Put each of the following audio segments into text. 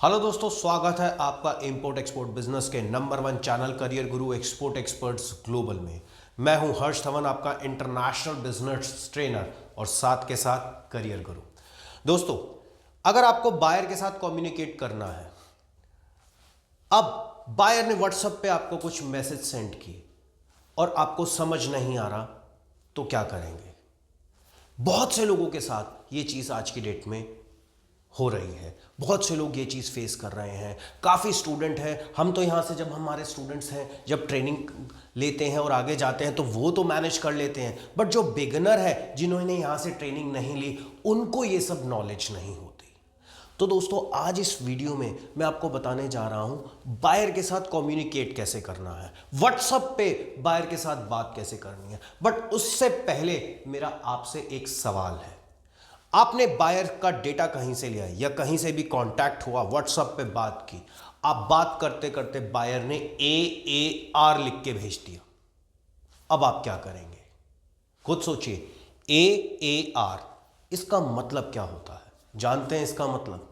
Hello दोस्तों, स्वागत है आपका इंपोर्ट एक्सपोर्ट बिजनेस के नंबर 1 चैनल करियर गुरु एक्सपोर्ट एक्सपर्ट्स ग्लोबल में। मैं हूं हर्ष धवन, आपका इंटरनेशनल बिजनेस ट्रेनर और साथ के साथ करियर गुरु। दोस्तों, अगर आपको बायर के साथ कम्युनिकेट करना है, अब बायर ने व्हाट्सएप पे आपको कुछ मैसेज सेंड किए और आपको समझ नहीं आ रहा, तो क्या करेंगे? बहुत से लोगों के साथ ये चीज आज की डेट में हो रही है। बहुत से लोग ये चीज़ फेस कर रहे हैं। काफ़ी स्टूडेंट हैं, हम तो यहाँ से जब हमारे स्टूडेंट्स हैं, जब ट्रेनिंग लेते हैं और आगे जाते हैं तो वो तो मैनेज कर लेते हैं, बट जो बिगिनर है, जिन्होंने यहाँ से ट्रेनिंग नहीं ली, उनको ये सब नॉलेज नहीं होती। तो दोस्तों, आज इस वीडियो में मैं आपको बताने जा रहा हूँ बायर के साथ कम्युनिकेट कैसे करना है, व्हाट्सएप पे बायर के साथ बात कैसे करनी है। बट उससे पहले मेरा आपसे एक सवाल है। आपने बायर का डेटा कहीं से लिया या कहीं से भी कांटेक्ट हुआ, व्हाट्सएप पे बात की, आप बात करते करते बायर ने AAR लिख के भेज दिया। अब आप क्या करेंगे? खुद सोचिए। AAR, इसका मतलब क्या होता है? जानते हैं इसका मतलब?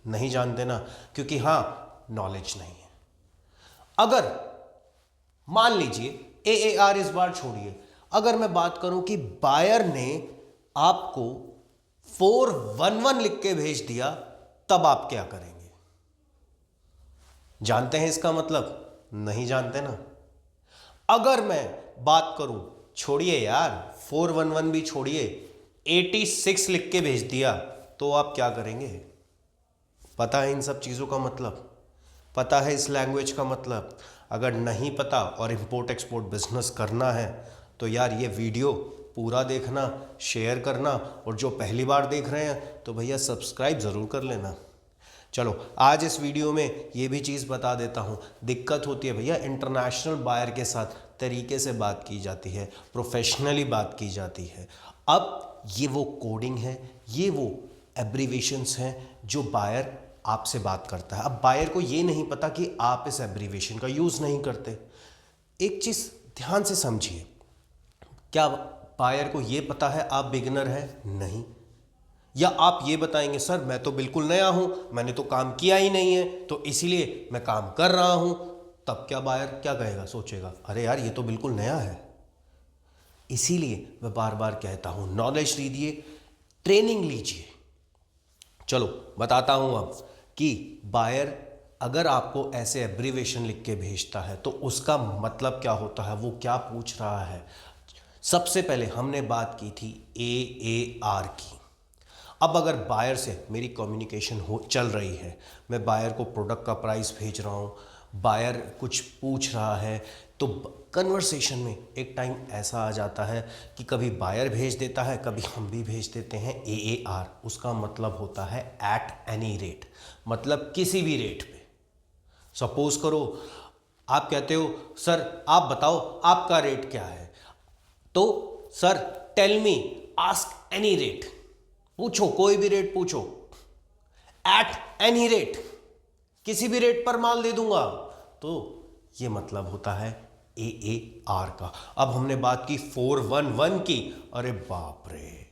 नहीं जानते ना, क्योंकि नॉलेज नहीं है। अगर मान लीजिए AAR इस बार छोड़िए, अगर मैं बात करूं कि बायर ने आपको 411 लिख के भेज दिया, तब आप क्या करेंगे? जानते हैं इसका मतलब? नहीं जानते ना। अगर मैं बात करूं, छोड़िए यार 411 भी छोड़िए, 86 लिख के भेज दिया, तो आप क्या करेंगे? पता है इन सब चीजों का मतलब? पता है इस लैंग्वेज का मतलब? अगर नहीं पता और इंपोर्ट एक्सपोर्ट बिजनेस करना है तो यार ये वीडियो पूरा देखना, शेयर करना, और जो पहली बार देख रहे हैं तो भैया सब्सक्राइब ज़रूर कर लेना। चलो, आज इस वीडियो में ये भी चीज़ बता देता हूँ। दिक्कत होती है भैया, इंटरनेशनल बायर के साथ तरीके से बात की जाती है, प्रोफेशनली बात की जाती है। अब ये वो कोडिंग है, ये वो एब्रीवेशंस हैं जो बायर आपसे बात करता है। अब बायर को ये नहीं पता कि आप इस एब्रीवेशन का यूज़ नहीं करते। एक चीज़ ध्यान से समझिए, क्या बायर को ये पता है आप बिगिनर हैं? नहीं। या आप ये बताएंगे, सर मैं तो बिल्कुल नया हूं, मैंने तो काम किया ही नहीं है, तो इसीलिए मैं काम कर रहा हूं। तब क्या बायर क्या कहेगा? सोचेगा, अरे यार ये तो बिल्कुल नया है। इसीलिए मैं बार बार कहता हूं, नॉलेज लीजिए, ट्रेनिंग लीजिए। चलो बताता हूं अब कि बायर अगर आपको ऐसे एब्रीवेशन लिख के भेजता है तो उसका मतलब क्या होता है, वो क्या पूछ रहा है। सबसे पहले हमने बात की थी AAR की। अब अगर बायर से मेरी कम्युनिकेशन चल रही है, मैं बायर को प्रोडक्ट का प्राइस भेज रहा हूँ, बायर कुछ पूछ रहा है, तो कन्वर्सेशन में एक टाइम ऐसा आ जाता है कि कभी बायर भेज देता है, कभी हम भी भेज देते हैं AAR। उसका मतलब होता है एट एनी रेट, मतलब किसी भी रेट पे। सपोज करो आप कहते हो, सर आप बताओ आपका रेट क्या है, तो sir tell me, ask any rate, पूछो कोई भी रेट पूछो, एट एनी रेट, किसी भी रेट पर माल दे दूंगा। तो ये मतलब होता है AAR का। अब हमने बात की 411 की, अरे बाप रे,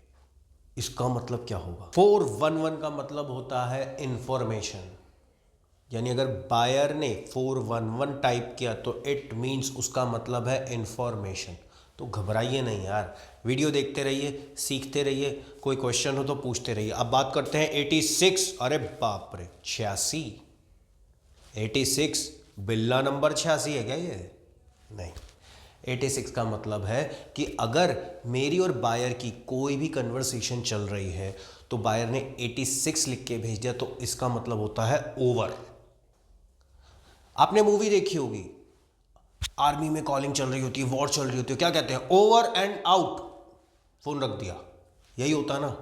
इसका मतलब क्या होगा? 411 का मतलब होता है इंफॉर्मेशन। यानी अगर बायर ने 411 टाइप किया तो इट मीन्स उसका मतलब है इंफॉर्मेशन। तो घबराइए नहीं यार, वीडियो देखते रहिए, सीखते रहिए, कोई क्वेश्चन हो तो पूछते रहिए। अब बात करते हैं 86, अरे बाप रे 86, 86 बिल्ला नंबर 86 है क्या ये? नहीं, 86 का मतलब है कि अगर मेरी और बायर की कोई भी कन्वर्सेशन चल रही है तो बायर ने 86 लिख के भेज दिया, तो इसका मतलब होता है ओवर। आपने मूवी देखी होगी, आर्मी में कॉलिंग चल रही होती है, वॉर चल रही होती है, क्या कहते हैं? ओवर एंड आउट, फोन रख दिया, यही होता है ना।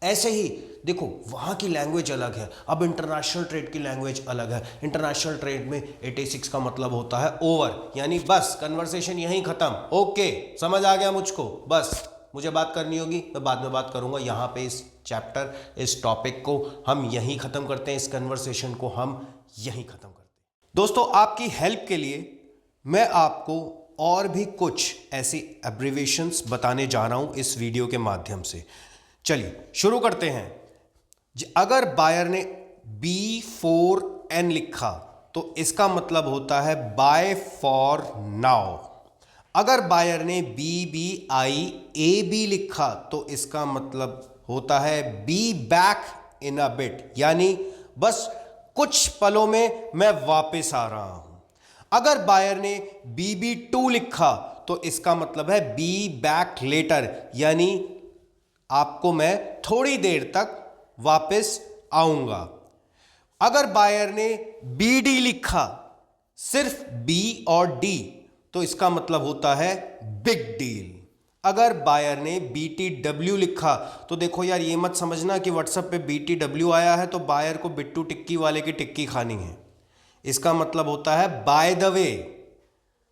ऐसे ही देखो, वहां की लैंग्वेज अलग है, अब इंटरनेशनल ट्रेड की लैंग्वेज अलग है। इंटरनेशनल ट्रेड में 86 का मतलब होता है ओवर, यानी बस कन्वर्सेशन यहीं खत्म, ओके समझ आ गया मुझको, बस मुझे बात करनी होगी, मैं बाद में बात करूंगा। यहां पे इस चैप्टर, इस टॉपिक को हम यहीं खत्म करते हैं, इस कन्वर्सेशन को हम यहीं खत्म करते हैं। दोस्तों, आपकी हेल्प के लिए मैं आपको और भी कुछ ऐसी एब्रीवेशंस बताने जा रहा हूं इस वीडियो के माध्यम से। चलिए शुरू करते हैं। अगर बायर ने B4N लिखा तो इसका मतलब होता है बाय फॉर नाउ। अगर बायर ने BBIAB लिखा तो इसका मतलब होता है be back in a bit, यानी बस कुछ पलों में मैं वापस आ रहा हूं। अगर बायर ने BB2 लिखा तो इसका मतलब है बी बैक लेटर, यानी आपको मैं थोड़ी देर तक वापस आऊंगा। अगर बायर ने BD लिखा, सिर्फ B और D, तो इसका मतलब होता है बिग डील। अगर बायर ने BTW लिखा तो देखो यार, ये मत समझना कि व्हाट्सएप पे BTW आया है तो बायर को बिट्टू टिक्की वाले की टिक्की खानी है। इसका मतलब होता है बाय द वे।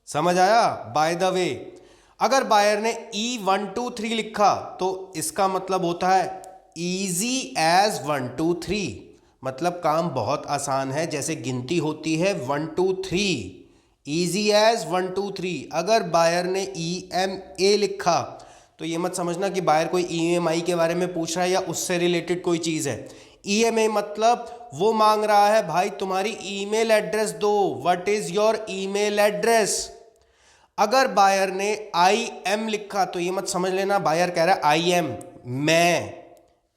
समझ आया? By the way. अगर बायर ने E123 लिखा तो इसका मतलब होता है इजी एज 1 2 3, मतलब काम बहुत आसान है, जैसे गिनती होती है 1 2 3, इजी एज 1 2 3। अगर बायर ने EMA लिखा तो ये मत समझना कि बायर कोई EMI के बारे में पूछ रहा है या उससे रिलेटेड कोई चीज़ है। EMA मतलब वो मांग रहा है भाई तुम्हारी ईमेल एड्रेस दो, what is your email address. अगर बायर ने IM लिखा तो ये मत समझ लेना बायर कह रहा है IM मैं,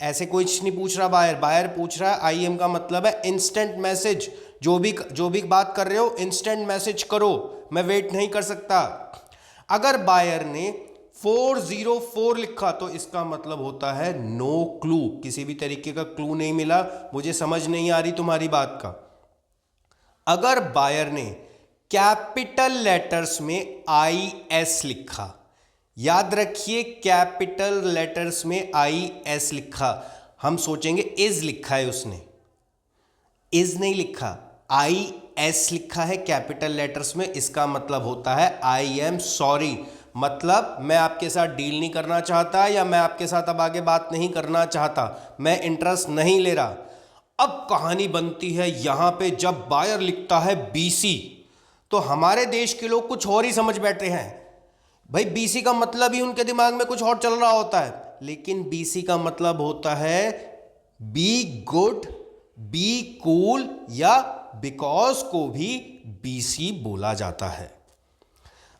ऐसे कुछ नहीं पूछ रहा बायर। बायर पूछ रहा है IM का मतलब है इंस्टेंट मैसेज, जो भी बात कर रहे हो इंस्टेंट मैसेज करो, मैं वेट नहीं कर सकता। अगर बायर ने 404 लिखा तो इसका मतलब होता है नो क्लू, किसी भी तरीके का क्लू नहीं मिला, मुझे समझ नहीं आ रही तुम्हारी बात का। अगर बायर ने कैपिटल लेटर्स में IS लिखा, याद रखिए कैपिटल लेटर्स में IS लिखा, हम सोचेंगे इज लिखा है उसने, इज नहीं लिखा, IS लिखा है कैपिटल लेटर्स में, इसका मतलब होता है आई एम सॉरी, मतलब मैं आपके साथ डील नहीं करना चाहता या मैं आपके साथ अब आगे बात नहीं करना चाहता, मैं इंटरेस्ट नहीं ले रहा। अब कहानी बनती है यहां पे, जब बायर लिखता है BC तो हमारे देश के लोग कुछ और ही समझ बैठे हैं। भाई BC का मतलब ही उनके दिमाग में कुछ और चल रहा होता है, लेकिन BC का मतलब होता है बी गुड, बी कूल, या बिकॉज को भी BC बोला जाता है।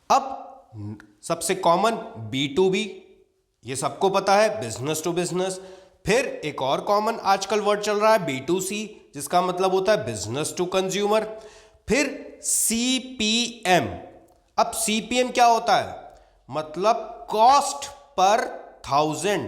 अब सबसे कॉमन B2B, ये सबको पता है, बिजनेस टू बिजनेस। फिर एक और कॉमन आजकल वर्ड चल रहा है B2C, जिसका मतलब होता है बिजनेस टू कंज्यूमर। फिर CPM। अब CPM क्या होता है? मतलब कॉस्ट पर 1000।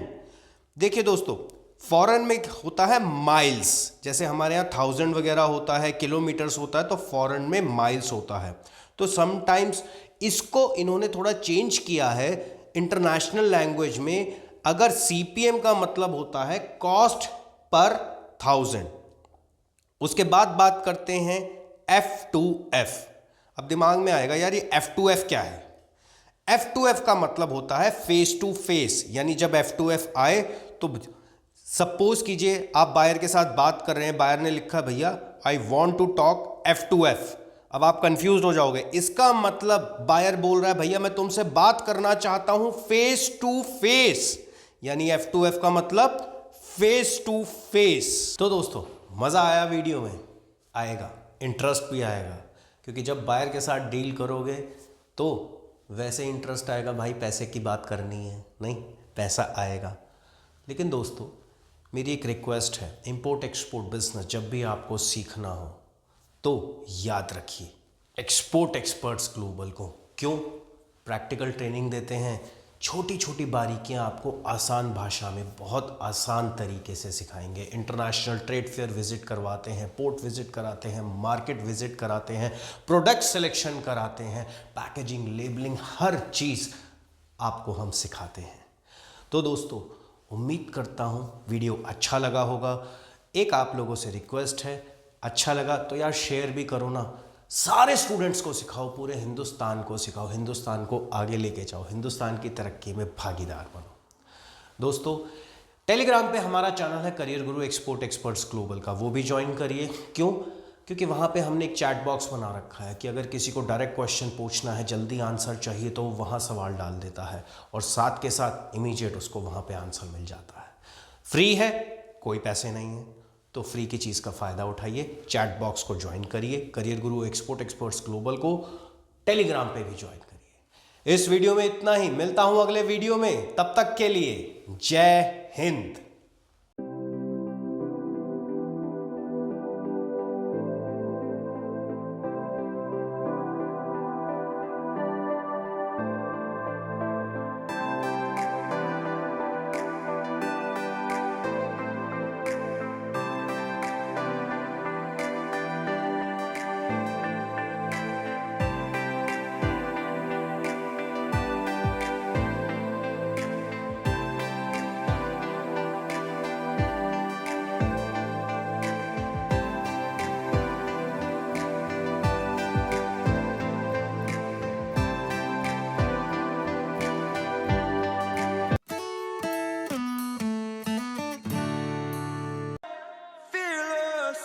देखिए दोस्तों, फॉरेन में होता है माइल्स, जैसे हमारे यहाँ 1000 वगैरह होता है, किलोमीटर्स होता है, तो फॉरेन में माइल्स होता है। तो समटाइम्स इसको इन्होंने थोड़ा चेंज किया है इंटरनेशनल लैंग्वेज में। अगर CPM का मतलब होता है कॉस्ट पर 1000। उसके बाद बात करते हैं F2F। अब दिमाग में आएगा यार ये F2F क्या है? F2F का मतलब होता है फेस टू फेस, यानी जब F2F आए तो सपोज कीजिए आप बायर के साथ बात कर रहे हैं, बायर ने लिखा भैया I want to talk F2F। अब आप कंफ्यूज हो जाओगे, इसका मतलब बायर बोल रहा है भैया मैं तुमसे बात करना चाहता हूं फेस टू फेस, यानी F2F का मतलब फेस टू फेस। तो दोस्तों मजा आया वीडियो में? आएगा, इंटरेस्ट भी आएगा, क्योंकि जब बायर के साथ डील करोगे तो वैसे इंटरेस्ट आएगा, भाई पैसे की बात करनी है, नहीं पैसा आएगा। लेकिन दोस्तों मेरी एक रिक्वेस्ट है, इंपोर्ट एक्सपोर्ट बिजनेस जब भी आपको सीखना हो तो याद रखिए एक्सपोर्ट एक्सपर्ट्स ग्लोबल को। क्यों? प्रैक्टिकल ट्रेनिंग देते हैं, छोटी छोटी बारीकियां आपको आसान भाषा में बहुत आसान तरीके से सिखाएंगे। इंटरनेशनल ट्रेड फेयर विजिट करवाते हैं, पोर्ट विजिट कराते हैं, मार्केट विजिट कराते हैं, प्रोडक्ट सिलेक्शन कराते हैं, पैकेजिंग, लेबलिंग, हर चीज़ आपको हम सिखाते हैं। तो दोस्तों उम्मीद करता हूँ वीडियो अच्छा लगा होगा। एक आप लोगों से रिक्वेस्ट है, अच्छा लगा तो यार शेयर भी करो ना, सारे स्टूडेंट्स को सिखाओ, पूरे हिंदुस्तान को सिखाओ, हिंदुस्तान को आगे लेके जाओ, हिंदुस्तान की तरक्की में भागीदार बनो। दोस्तों टेलीग्राम पे हमारा चैनल है करियर गुरु एक्सपोर्ट एक्सपर्ट्स ग्लोबल का, वो भी ज्वाइन करिए। क्यों? क्योंकि वहाँ पे हमने एक चैट बॉक्स बना रखा है कि अगर किसी को डायरेक्ट क्वेश्चन पूछना है, जल्दी आंसर चाहिए, तो वो वहाँ सवाल डाल देता है और साथ के साथ इमीडिएट उसको वहाँ पे आंसर मिल जाता है। फ्री है, कोई पैसे नहीं है। तो फ्री की चीज़ का फ़ायदा उठाइए, चैट बॉक्स को ज्वाइन करिए, करियर गुरु एक्सपोर्ट एक्सपर्ट्स ग्लोबल को टेलीग्राम पे भी ज्वाइन करिए। इस वीडियो में इतना ही, मिलता हूं अगले वीडियो में, तब तक के लिए जय हिंद। Fearless.